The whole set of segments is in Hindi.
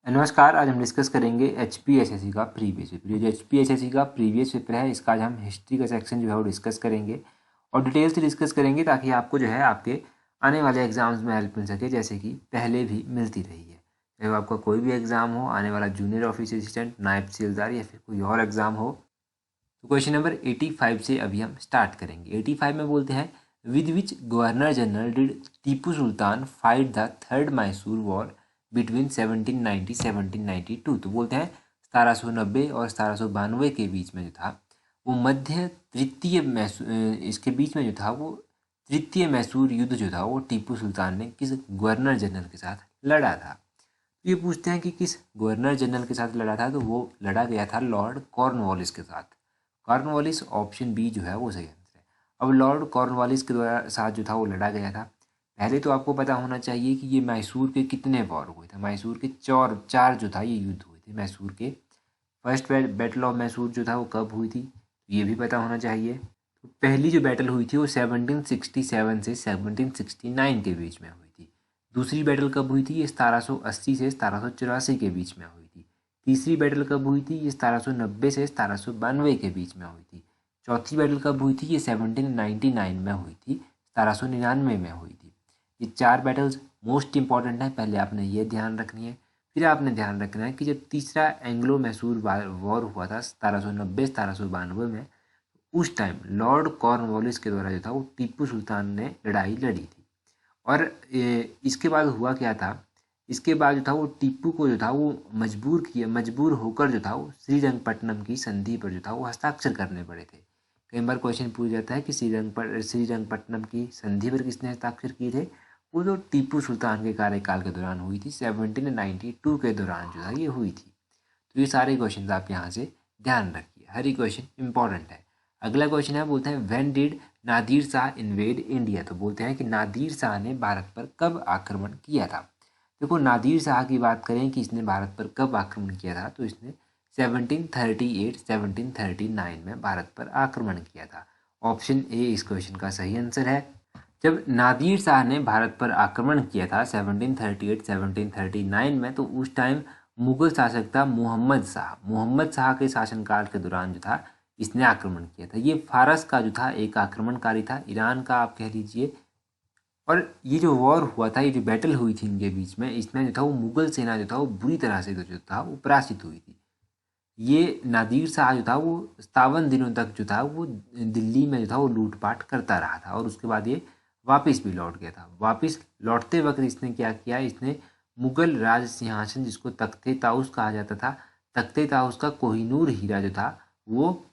नमस्कार। आज हम डिस्कस करेंगे HPSSC का प्रीवियस पेपर। ये जो HPSSC का प्रीवियस पेपर है, इसका आज हम हिस्ट्री का सेक्शन जो है वो डिस्कस करेंगे और डिटेल से डिस्कस करेंगे ताकि आपको जो है आपके आने वाले एग्जाम्स में हेल्प मिल सके, जैसे कि पहले भी मिलती रही है। चाहे वो आपका कोई भी एग्जाम हो, आने वाला जूनियर ऑफिस असिस्टेंट, नायब तहसीलदार या फिर कोई और एग्जाम हो। तो क्वेश्चन नंबर 85 से अभी हम स्टार्ट करेंगे। 85 में बोलते हैं, with which governor general did Tipu Sultan fight the third Mysore war between 1790-1792। तो बोलते हैं 1790 और 1792 के बीच में जो था वो मध्य तृतीय मैसूर, इसके बीच में जो था वो तृतीय मैसूर युद्ध जो था वो टीपू सुल्तान ने किस गवर्नर जनरल के साथ लड़ा था। तो ये पूछते हैं कि किस गवर्नर जनरल के साथ लड़ा था, तो वो लड़ा गया था लॉर्ड कॉर्नवालिस के साथ। कॉर्नवालिस ऑप्शन बी जो है वो सही आंसर है। अब लॉर्ड कॉर्नवालिस के द्वारा साथ जो था वो लड़ा गया था। पहले तो आपको पता होना चाहिए कि ये मैसूर के कितने वॉर हुए थे। मैसूर के चार जो था ये युद्ध हुए थे मैसूर के। फर्स्ट बैटल ऑफ मैसूर जो था वो कब हुई थी, ये भी पता होना चाहिए। तो पहली जो बैटल हुई थी वो 1767 से 1769 के बीच में हुई थी। दूसरी बैटल कब हुई थी, ये 1780 से 1784 के बीच में हुई थी। तीसरी बैटल कब हुई थी, ये 1790 से 1792 के बीच में हुई थी। चौथी बैटल कब हुई थी, ये 1799 में हुई थी, 1799 में हुई थी। ये चार बैटल्स मोस्ट इंपॉर्टेंट है, पहले आपने ये ध्यान रखनी है। फिर आपने ध्यान रखना है कि जब तीसरा एंग्लो मैसूर वॉर हुआ था 1790-1792 में, उस टाइम लॉर्ड कॉर्नवालिस के द्वारा जो था वो टीपू सुल्तान ने लड़ाई लड़ी थी। और इसके बाद हुआ क्या था, इसके बाद जो था वो टीपू को जो था वो मजबूर होकर जो था वो श्रीरंगपट्टनम की संधि पर जो था वो हस्ताक्षर करने पड़े थे। कई बार क्वेश्चन पूछ जाता है कि श्रीरंगपट्टनम की संधि पर किसने हस्ताक्षर किए थे। वो तो टीपू सुल्तान के कार्यकाल के दौरान हुई थी, 1792 के दौरान जो था ये हुई थी। तो ये सारे क्वेश्चन आप यहाँ से ध्यान रखिए, हर एक क्वेश्चन इंपॉर्टेंट है। अगला क्वेश्चन है, बोलते हैं when did Nadir Shah invade India. तो बोलते हैं कि नादिर शाह ने भारत पर कब आक्रमण किया था। देखो, नादिर शाह की बात करें कि इसने भारत पर कब आक्रमण किया था, तो इसने 1738-1739 में भारत पर आक्रमण किया था। ऑप्शन ए इस क्वेश्चन का सही आंसर है। जब नादिर शाह ने भारत पर आक्रमण किया था 1738-1739 में, तो उस टाइम मुगल शासक था मोहम्मद शाह के शासनकाल के दौरान जो था इसने आक्रमण किया था। ये फारस का जो था एक आक्रमणकारी था, ईरान का आप कह लीजिए। और ये जो वॉर हुआ था, ये जो बैटल हुई थी इनके बीच में, इसमें जो था वो मुगल सेना जो था वो बुरी तरह से जो था वो पराजित हुई थी। ये नादिर शाह जो था वो 57 दिनों तक जो था वो दिल्ली में जो था वो लूटपाट करता रहा था और उसके बाद ये वापस भी लौट गया था। वापस लौटते वक्त इसने क्या किया, इसने मुगल राज सिंहासन, जिसको तख्ते ताउस कहा जाता था, तख्ते ताउस का कोहिनूर हीरा जो था वो,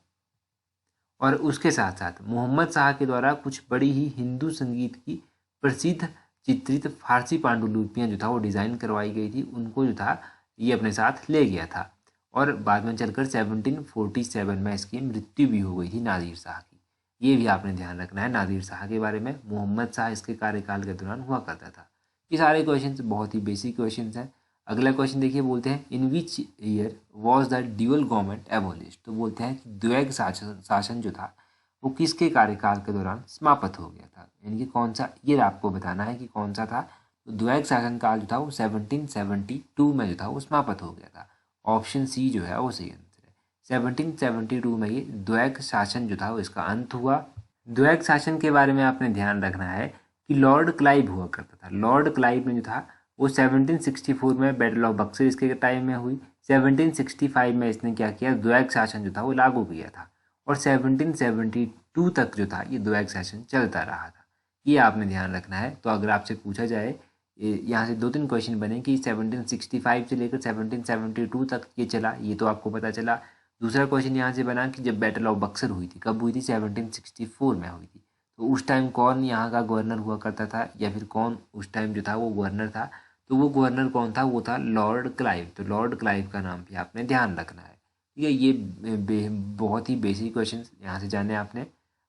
और उसके साथ साथ मोहम्मद शाह के द्वारा कुछ बड़ी ही हिंदू संगीत की प्रसिद्ध चित्रित फारसी पांडुलिपियाँ जो था वो डिज़ाइन करवाई गई थी, उनको जो था ये अपने साथ ले गया था। और बाद में चलकर 1747 में इसकी मृत्यु भी हो गई थी नादिर शाह की। ये भी आपने ध्यान रखना है नादिर शाह के बारे में। मोहम्मद शाह इसके कार्यकाल के दौरान हुआ करता था। ये सारे क्वेश्चन बहुत ही बेसिक क्वेश्चन हैं। अगला क्वेश्चन देखिए, बोलते हैं in which year was the dual government abolished. तो बोलते हैं कि द्वैग शासन जो था वो किसके कार्यकाल के दौरान समाप्त हो गया था, यानी कि कौन सा ईयर आपको बताना है कि कौन सा था। तो द्वैग शासनकाल जो था वो 1772 में जो था वो समाप्त हो गया था। ऑप्शन सी जो है वो सही आंसर है। 1772 में ये द्वैग शासन जो था वो इसका अंत हुआ। द्वैग शासन के बारे में आपने ध्यान रखना है कि लॉर्ड क्लाइव हुआ करता था। लॉर्ड क्लाइव में जो था वो 1764 में बैटल ऑफ बक्सर इसके टाइम में हुई। 1765 में इसने क्या किया, द्वैग शासन जो था वो लागू किया था और 1772 तक जो था ये द्वैग शासन चलता रहा था। ये आपने ध्यान रखना है। तो अगर आपसे पूछा जाए, यहाँ से 2-3 क्वेश्चन बने कि 1765 से लेकर 1772 तक ये चला, ये तो आपको पता चला। दूसरा क्वेश्चन यहाँ से बना कि जब बैटल ऑफ बक्सर हुई थी, कब हुई थी, 1764 में हुई थी, तो उस टाइम कौन यहाँ का गवर्नर हुआ करता था, या फिर कौन उस टाइम जो था वो गवर्नर था। तो वो गवर्नर कौन था, वो था लॉर्ड क्लाइव। तो लॉर्ड क्लाइव का नाम भी आपने ध्यान रखना है। ठीक है, ये बहुत ही बेसिक क्वेश्चन यहाँ से जाने आपने।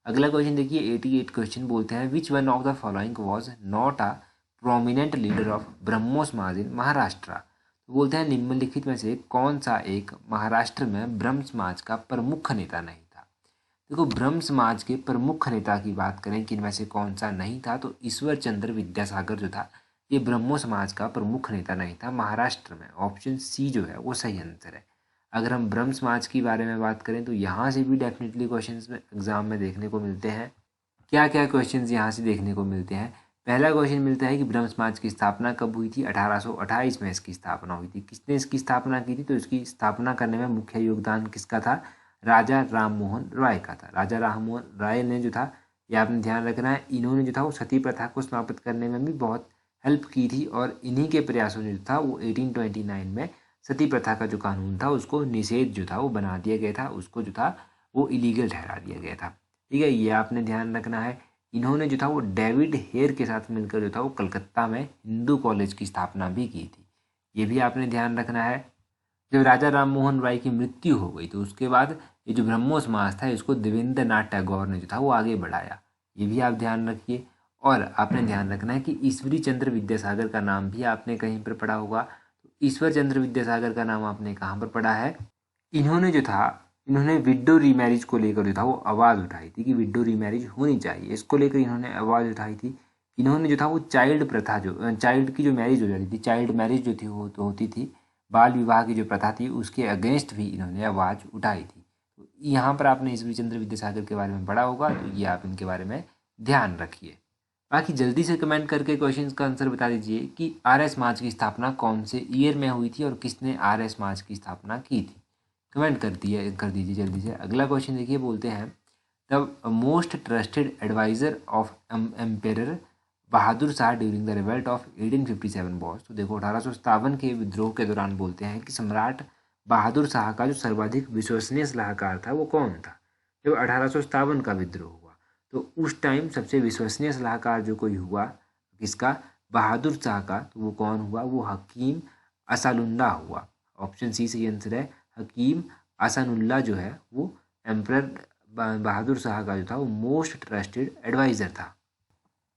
अगला क्वेश्चन देखिए, 88 क्वेश्चन बोलते हैं which one of the following was not a prominent leader of Brahmo Samaj in Maharashtra. तो बोलते हैं निम्नलिखित में से कौन सा एक महाराष्ट्र में ब्रह्म समाज का प्रमुख नेता नहीं था। देखो, ब्रह्म समाज के प्रमुख नेता की बात करें कि इनमें से कौन सा नहीं था, तो ईश्वर चंद्र विद्यासागर जो था ये ब्रह्मो समाज का प्रमुख नेता नहीं था महाराष्ट्र में। ऑप्शन सी जो है वो सही आंसर है। अगर हम ब्रह्म समाज के बारे में बात करें तो यहाँ से भी डेफिनेटली क्वेश्चंस में एग्जाम में देखने को मिलते हैं। क्या क्या क्वेश्चंस यहाँ से देखने को मिलते हैं? पहला क्वेश्चन मिलता है कि ब्रह्म समाज की स्थापना कब हुई थी? 1828 में इसकी स्थापना हुई थी। किसने इसकी स्थापना की थी? तो इसकी स्थापना करने में मुख्य योगदान किसका था? राजा राम मोहन राय का था। राजा राम मोहन राय ने जो था, ये आपने ध्यान रखना है, इन्होंने जो था वो सती प्रथा को समाप्त करने में भी बहुत हेल्प की थी और इन्हीं के प्रयासों ने जो था वो 1829 में सती प्रथा का जो कानून था उसको निषेध जो था वो बना दिया गया था, उसको जो था वो इलीगल ठहरा दिया गया था। ठीक है, ये आपने ध्यान रखना है। इन्होंने जो था वो डेविड हेयर के साथ मिलकर जो था वो कलकत्ता में हिंदू कॉलेज की स्थापना भी की थी। ये भी आपने ध्यान रखना है। जब राजा राम मोहन राय की मृत्यु हो गई तो उसके बाद ये जो ब्रह्मो समाज था इसको देवेंद्र नाथ टैगोर ने जो था वो आगे बढ़ाया। ये भी आप ध्यान रखिए। और आपने ध्यान रखना है कि ईश्वरी चंद्र विद्यासागर का नाम भी आपने कहीं पर पढ़ा होगा। तो ईश्वर चंद्र विद्यासागर का नाम आपने कहाँ पर पढ़ा है? इन्होंने जो था, इन्होंने विडो रीमैरिज को लेकर जो था वो आवाज़ उठाई थी कि विडो रीमैरिज होनी चाहिए। इसको लेकर इन्होंने आवाज़ उठाई थी। इन्होंने जो था वो चाइल्ड प्रथा, जो चाइल्ड की जो मैरिज हो जाती थी, चाइल्ड मैरिज जो थी वो तो होती थी, बाल विवाह की जो प्रथा थी उसके अगेंस्ट भी इन्होंने आवाज़ उठाई थी। तो यहाँ पर आपने ईश्वरी चंद्र विद्यासागर के बारे में पढ़ा होगा, तो ये आप इनके बारे में ध्यान रखिए। बाकी जल्दी से कमेंट करके क्वेश्चन का आंसर बता दीजिए कि आर्य समाज की स्थापना कौन से ईयर में हुई थी और किसने आर्य समाज की स्थापना की थी? कमेंट कर दीजिए जल्दी से। अगला क्वेश्चन देखिए, बोलते हैं the most trusted adviser of emperor Bahadur Shah during the revolt of 1857 was. तो देखो 1857 के विद्रोह के दौरान बोलते हैं कि सम्राट बहादुर शाह का जो सर्वाधिक विश्वसनीय सलाहकार था वो कौन था? जब 1857 का विद्रोह हुआ तो उस टाइम सबसे विश्वसनीय सलाहकार जो कोई हुआ किसका? बहादुर शाह का। तो वो कौन हुआ? वो हकीम असालुल्लाह हुआ। ऑप्शन सी सही आंसर है। हकीम असानुल्लाह जो है वो एम्परर बहादुर शाह का जो था वो मोस्ट ट्रस्टेड एडवाइज़र था।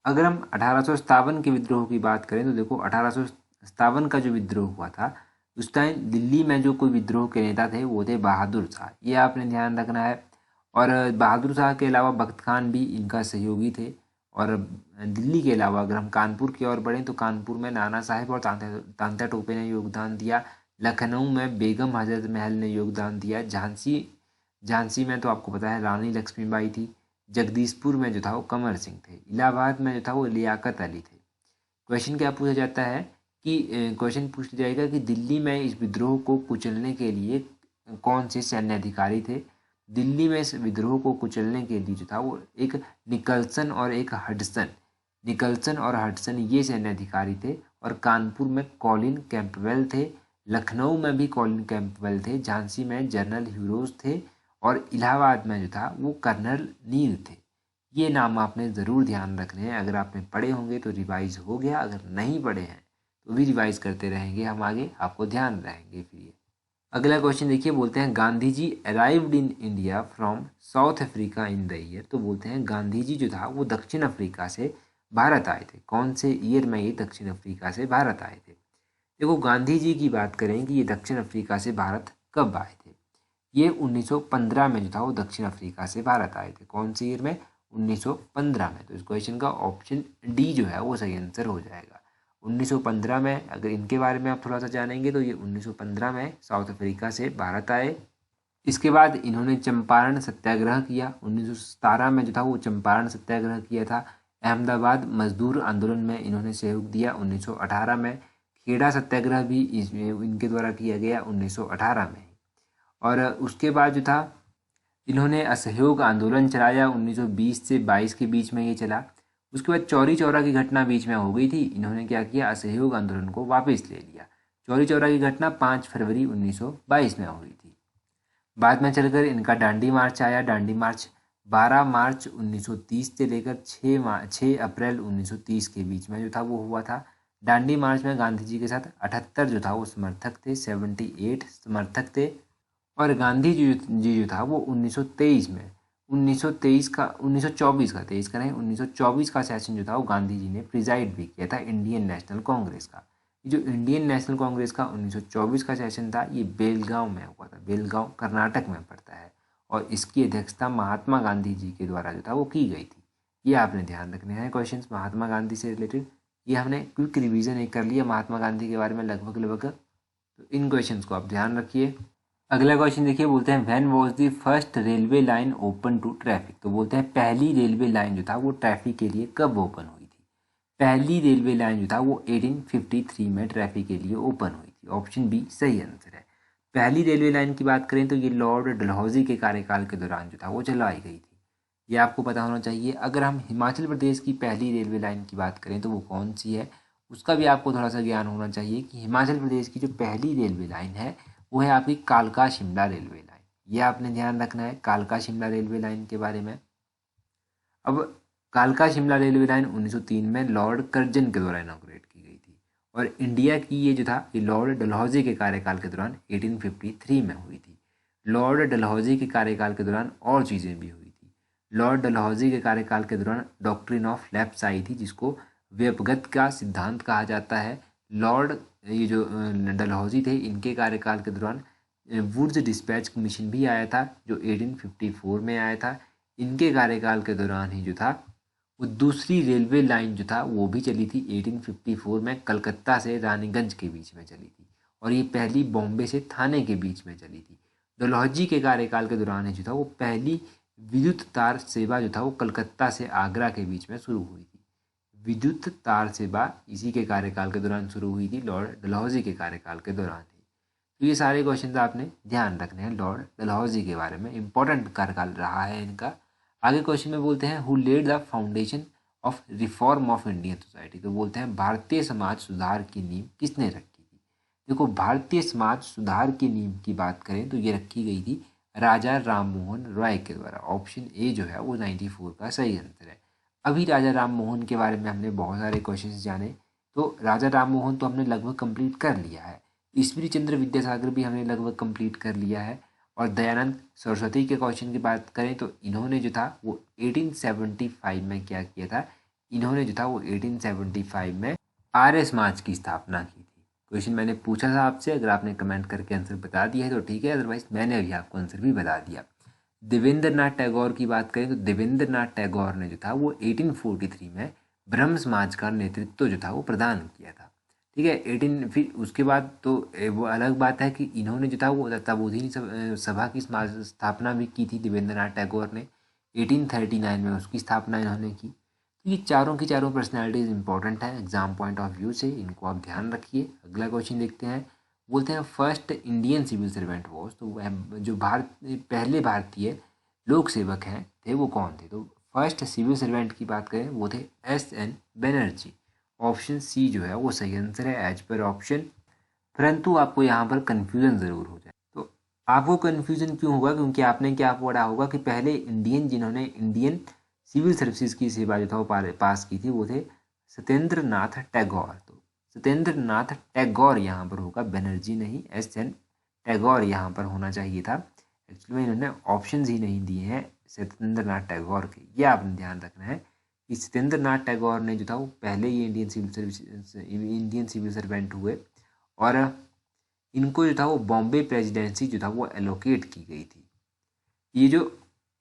अगर हम 1857 के विद्रोह की बात करें तो देखो 1857 का जो विद्रोह हुआ था उस टाइम दिल्ली में जो कोई विद्रोह के नेता थे वो थे बहादुर शाह। ये आपने ध्यान रखना है। और बहादुर शाह के अलावा बख्त खान भी इनका सहयोगी थे। और दिल्ली के अलावा अगर हम कानपुर की ओर बढ़ें तो कानपुर में नाना साहेब और तांत्या टोपे ने योगदान दिया। लखनऊ में बेगम हजरत महल ने योगदान दिया। झांसी में तो आपको पता है रानी लक्ष्मीबाई थी। जगदीशपुर में जो था वो कमर सिंह थे। इलाहाबाद में जो था वो लियाकत अली थे। क्वेश्चन क्या पूछा जाता है कि क्वेश्चन पूछा जाएगा कि दिल्ली में इस विद्रोह को कुचलने के लिए कौन से सैन्य अधिकारी थे? दिल्ली में इस विद्रोह को कुचलने के लिए जो था वो एक निकल्सन और एक हडसन, निकल्सन और हडसन ये सैन्य अधिकारी थे। और कानपुर में कॉलिन कैंपबेल थे। लखनऊ में भी कॉलिन कैंपबेल थे। झांसी में जनरल ह्यूरोज थे। और इलाहाबाद में जो था वो कर्नल नील थे। ये नाम आपने ज़रूर ध्यान रखने हैं। अगर आपने पढ़े होंगे तो रिवाइज हो गया, अगर नहीं पढ़े हैं तो भी रिवाइज करते रहेंगे हम आगे, आपको ध्यान रहेंगे फिर ये। अगला क्वेश्चन देखिए, बोलते हैं Gandhi ji arrived in India from South Africa in the year. तो बोलते हैं गांधी जी जो था वो दक्षिण अफ्रीका से भारत आए थे। कौन से ईयर में ये दक्षिण अफ्रीका से भारत आए थे? देखो गांधी जी की बात करें कि ये दक्षिण अफ्रीका से भारत कब आए थे? ये 1915 में जो था वो दक्षिण अफ्रीका से भारत आए थे। कौन से ईयर में? 1915 में। तो इस क्वेश्चन का ऑप्शन डी जो है वो सही आंसर हो जाएगा। 1915 में अगर इनके बारे में आप थोड़ा सा जानेंगे तो ये 1915 में साउथ अफ्रीका से भारत आए। इसके बाद इन्होंने चंपारण सत्याग्रह किया। 1917 में जो था वो चंपारण सत्याग्रह किया था। अहमदाबाद मजदूर आंदोलन में इन्होंने सहयोग दिया 1918 में। खेड़ा सत्याग्रह भी इनके द्वारा किया गया 1918 में। और उसके बाद जो था इन्होंने असहयोग आंदोलन चलाया 1920 से 22 के बीच में ये चला। उसके बाद चौरी चौरा की घटना बीच में हो गई थी। इन्होंने क्या किया? असहयोग आंदोलन को वापस ले लिया। चौरी चौरा की घटना 5 फरवरी 1922 में हो गई थी। बाद में चलकर इनका डांडी मार्च आया। डांडी मार्च 12 मार्च 1930 से लेकर 6 अप्रैल 1930 के बीच में जो था वो हुआ था। डांडी मार्च में गांधी जी के साथ 78 जो था वो समर्थक थे, 78 समर्थक थे। और गांधी जी जो था वो 1923 में 1924 का 23 का नहीं 1924 का सेशन जो था वो गांधी जी ने प्रिजाइड भी किया था इंडियन नेशनल कांग्रेस का। जो इंडियन नेशनल कांग्रेस का 1924 का सेशन था ये बेलगांव में हुआ था। बेलगांव कर्नाटक में पड़ता है। और इसकी अध्यक्षता महात्मा गांधी जी के द्वारा जो था वो की गई थी। ये आपने ध्यान रखने हैं क्वेश्चंस महात्मा गांधी से रिलेटेड। ये हमने क्विक रिवीजन एक कर लिया महात्मा गांधी के बारे में लगभग। तो इन क्वेश्चंस को आप ध्यान रखिए। अगला क्वेश्चन देखिए, बोलते हैं when was the first railway line open to traffic. तो बोलते हैं पहली रेलवे लाइन जो था वो ट्रैफिक के लिए कब ओपन हुई थी। पहली रेलवे लाइन जो था वो 1853 में ट्रैफिक के लिए ओपन हुई थी। ऑप्शन बी सही आंसर है। पहली रेलवे लाइन की बात करें तो ये लॉर्ड डलहौजी के कार्यकाल के दौरान जो था वो चलाई गई थी। ये आपको पता होना चाहिए। अगर हम हिमाचल प्रदेश की पहली रेलवे लाइन की बात करें तो वो कौन सी है, उसका भी आपको थोड़ा सा ज्ञान होना चाहिए कि हिमाचल प्रदेश की जो पहली रेलवे लाइन है वो है आपकी कालका शिमला रेलवे लाइन। ये आपने ध्यान रखना है कालका शिमला रेलवे लाइन के बारे में। अब कालका शिमला रेलवे लाइन 1903 में लॉर्ड कर्जन के द्वारा इनॉग्रेट की गई थी और इंडिया की ये जो था ये लॉर्ड डलहौजी के कार्यकाल के दौरान 1853 में हुई थी। लॉर्ड डलहौजी के कार्यकाल के दौरान और चीज़ें भी हुई थी। लॉर्ड डलहौजी के कार्यकाल के दौरान डॉक्ट्रिन ऑफ लैप्स आई थी जिसको व्यपगत का सिद्धांत कहा जाता है। लॉर्ड ये जो डलहौजी थे इनके कार्यकाल के दौरान वुड्स डिस्पैच कमीशन भी आया था जो 1854 में आया था। इनके कार्यकाल के दौरान ही जो था वो दूसरी रेलवे लाइन जो था वो भी चली थी 1854 में कलकत्ता से रानीगंज के बीच में चली थी और ये पहली बॉम्बे से थाने के बीच में चली थी। डलहौजी के कार्यकाल के दौरान ही जो था वो पहली विद्युत तार सेवा जो था वो कलकत्ता से आगरा के बीच में शुरू हुई थी। विद्युत तार सेवा इसी के कार्यकाल के दौरान शुरू हुई थी, लॉर्ड डलहौजी के कार्यकाल के दौरान ही। तो ये सारे क्वेश्चन आपने ध्यान रखने हैं लॉर्ड डलहौजी के बारे में, इंपॉर्टेंट कार्यकाल रहा है इनका। आगे क्वेश्चन में बोलते हैं who led the foundation of reform of Indian society. तो बोलते हैं भारतीय समाज सुधार की नींव किसने रखी थी। देखो भारतीय समाज सुधार की नींव की बात करें तो ये रखी गई थी राजा राम मोहन रॉय के द्वारा। ऑप्शन ए जो है वो 94 का सही आंसर है। अभी राजा राम मोहन के बारे में हमने बहुत सारे क्वेश्चन जाने, तो राजा राम मोहन तो हमने लगभग कंप्लीट कर लिया है। ईश्वरी चंद्र विद्यासागर भी हमने लगभग कंप्लीट कर लिया है। और दयानंद सरस्वती के क्वेश्चन की बात करें तो इन्होंने जो था वो 1875 में क्या किया था, इन्होंने जो था वो 1875 में आर्य समाज की स्थापना की थी। क्वेश्चन मैंने पूछा था आपसे, अगर आपने कमेंट करके आंसर बता दिया है तो ठीक है, अदरवाइज मैंने अभी आपको आंसर भी बता दिया। देवेंद्र नाथ टैगोर की बात करें तो देवेंद्र नाथ टैगोर ने जो था वो 1843 में ब्रह्म समाज का नेतृत्व जो था वो प्रदान किया था। ठीक है, 18 फिर उसके बाद तो वो अलग बात है कि इन्होंने जो था वो तत्ताबोधिनी सभा की स्थापना भी की थी देवेंद्र नाथ टैगोर ने। 1839 में उसकी स्थापना इन्होंने की। तो ये चारों की चारों पर्सनैलिटीज इंपॉर्टेंट है एग्जाम पॉइंट ऑफ व्यू से, इनको आप ध्यान रखिए। अगला क्वेश्चन देखते हैं, बोलते हैं first Indian civil servant was. तो वह जो पहले भारतीय लोक सेवक हैं थे वो कौन थे। तो फर्स्ट सिविल सर्वेंट की बात करें वो थे SN बनर्जी। ऑप्शन सी जो है वो सही आंसर है एज पर ऑप्शन। परंतु आपको यहाँ पर कन्फ्यूजन ज़रूर हो जाए। तो आपको कन्फ्यूजन क्यों होगा, क्योंकि आपने क्या पढ़ा होगा कि पहले इंडियन जिन्होंने इंडियन सिविल सर्विसेज की सेवा जो था वो पास की थी वो थे सत्येंद्र नाथ टैगोर। तो सत्येंद्र नाथ टैगोर यहाँ पर होगा, बनर्जी नहीं, SN टैगोर यहाँ पर होना चाहिए था। एक्चुअली में इन्होंने ऑप्शन ही नहीं दिए हैं सत्येंद्र नाथ टैगोर के, ये आपने ध्यान रखना है कि सत्येंद्र नाथ टैगोर ने जो था वो पहले ही इंडियन सिविल सर्वेंट हुए और इनको जो था वो बॉम्बे प्रेसिडेंसी जो था वो एलोकेट की गई थी। ये जो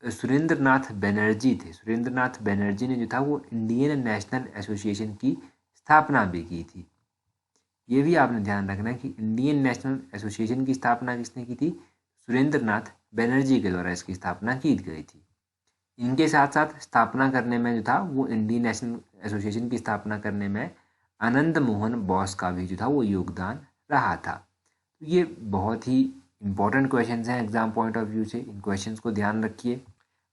सुरेंद्र नाथ बनर्जी थे, सुरेंद्र नाथ बनर्जी ने जो था वो इंडियन नेशनल एसोसिएशन की स्थापना भी की थी। ये भी आपने ध्यान रखना है कि इंडियन नेशनल एसोसिएशन की स्थापना किसने की थी, सुरेंद्र नाथ बनर्जी के द्वारा इसकी स्थापना की गई थी। इनके साथ साथ स्थापना करने में जो था वो इंडियन नेशनल एसोसिएशन की स्थापना करने में आनंद मोहन बोस का भी जो था वो योगदान रहा था। तो ये बहुत ही इंपॉर्टेंट क्वेश्चंस हैं एग्जाम पॉइंट ऑफ व्यू से, इन क्वेश्चंस को ध्यान रखिए।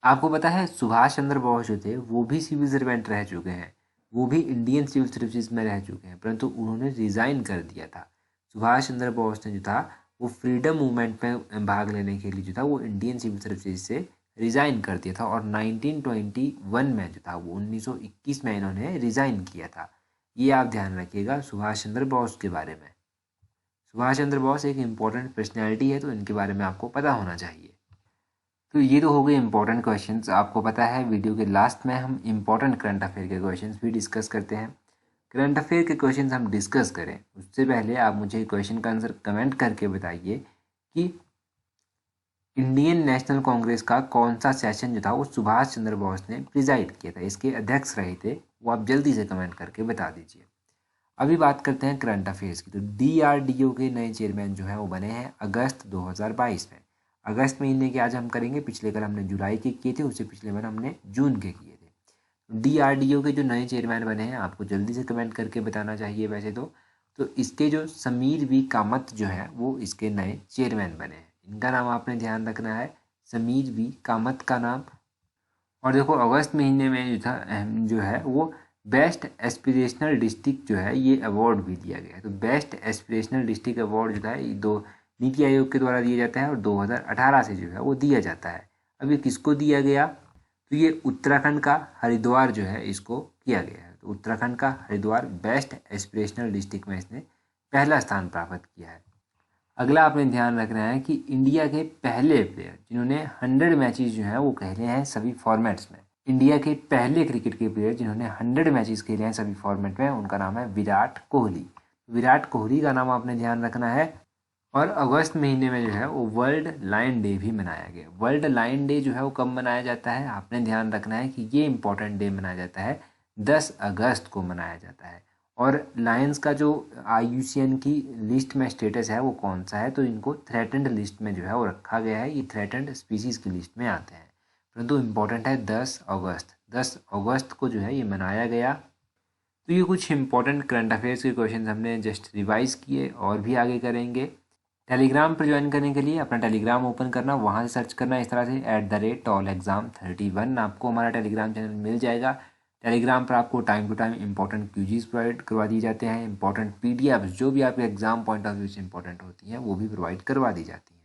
आपको पता है सुभाष चंद्र बोस जो थे वो भी सिविल सर्वेंट रह चुके हैं, वो भी इंडियन सिविल सर्विसेज में रह चुके हैं, परंतु उन्होंने रिज़ाइन कर दिया था। सुभाष चंद्र बोस ने जो था वो फ्रीडम मूवमेंट में भाग लेने के लिए जो था वो इंडियन सिविल सर्विसेज से रिज़ाइन कर दिया था और 1921 में जो था वो 1921 में इन्होंने रिज़ाइन किया था। ये आप ध्यान रखिएगा सुभाष चंद्र बोस के बारे में। सुभाष चंद्र बोस एक इम्पॉर्टेंट पर्सनैलिटी है तो इनके बारे में आपको पता होना चाहिए। तो ये तो हो गए इंपॉर्टेंट क्वेश्चंस। आपको पता है वीडियो के लास्ट में हम इंपॉर्टेंट करंट अफेयर के क्वेश्चंस भी डिस्कस करते हैं। करंट अफेयर के क्वेश्चंस हम डिस्कस करें उससे पहले आप मुझे क्वेश्चन का आंसर कमेंट करके बताइए कि इंडियन नेशनल कांग्रेस का कौन सा सेशन जो था वो सुभाष चंद्र बोस ने प्रिजाइड किया था, इसके अध्यक्ष रहे थे, वो आप जल्दी से कमेंट करके बता दीजिए। अभी बात करते हैं करंट अफेयर्स की। तो DRDO के नए चेयरमैन जो है वो बने हैं अगस्त 2022 में। अगस्त महीने के आज हम करेंगे, पिछले कल हमने जुलाई के किए थे, उससे पिछले बार हमने जून के किए थे। DRDO के जो नए चेयरमैन बने हैं आपको जल्दी से कमेंट करके बताना चाहिए वैसे तो इसके जो समीर वी कामत जो है वो इसके नए चेयरमैन बने हैं। इनका नाम आपने ध्यान रखना है, समीर वी कामत का नाम। और देखो अगस्त महीने में जो था जो है वो बेस्ट एस्पिरेशनल डिस्ट्रिक्ट जो है ये अवार्ड भी दिया गया है। तो बेस्ट एस्पिरेशनल डिस्ट्रिक्ट अवार्ड जो है ये दो नीति आयोग के द्वारा दिया जाता है और 2018 से जो है वो दिया जाता है। अब ये किसको दिया गया, तो ये उत्तराखंड का हरिद्वार जो है इसको किया गया है। तो उत्तराखंड का हरिद्वार बेस्ट एस्पिरेशनल डिस्ट्रिक्ट में इसने पहला स्थान प्राप्त किया है। अगला आपने ध्यान रखना है कि इंडिया के पहले प्लेयर जिन्होंने 100 मैचेस जो हैं वो खेले हैं सभी फॉर्मेट्स में। इंडिया के पहले क्रिकेट के प्लेयर जिन्होंने 100 मैचेस खेले हैं सभी फॉर्मेट में, उनका नाम है विराट कोहली। विराट कोहली का नाम आपने ध्यान रखना है। और अगस्त महीने में जो है वो वर्ल्ड लायन डे भी मनाया गया। वर्ल्ड लायन डे जो है वो कब मनाया जाता है, आपने ध्यान रखना है कि ये इंपॉर्टेंट डे मनाया जाता है 10 अगस्त को मनाया जाता है। और लायंस का जो IUCN की लिस्ट में स्टेटस है वो कौन सा है, तो इनको थ्रेटेंड लिस्ट में जो है वो रखा गया है। ये थ्रेटेंड स्पीसीज की लिस्ट में आते हैं, परंतु इम्पोर्टेंट है 10 अगस्त। 10 अगस्त को जो है ये मनाया गया। तो ये कुछ इंपॉर्टेंट करंट अफेयर्स के क्वेश्चन हमने जस्ट रिवाइज किए और भी आगे करेंगे। टेलीग्राम पर ज्वाइन करने के लिए अपना टेलीग्राम ओपन करना, वहाँ से सर्च करना इस तरह से @tolexam31, आपको हमारा टेलीग्राम चैनल मिल जाएगा। टेलीग्राम पर आपको time to time important quizzes provide करवा दिए जाते हैं, इंपॉर्टेंट PDF जो भी आपके एग्जाम पॉइंट ऑफ व्यू से इंपॉर्टेंट होती हैं वो भी प्रोवाइड करवा दी जाती हैं।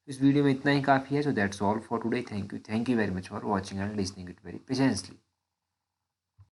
इस वीडियो में इतना ही काफ़ी है। So that's all for today. Thank you very much for watching and listening it very patiently.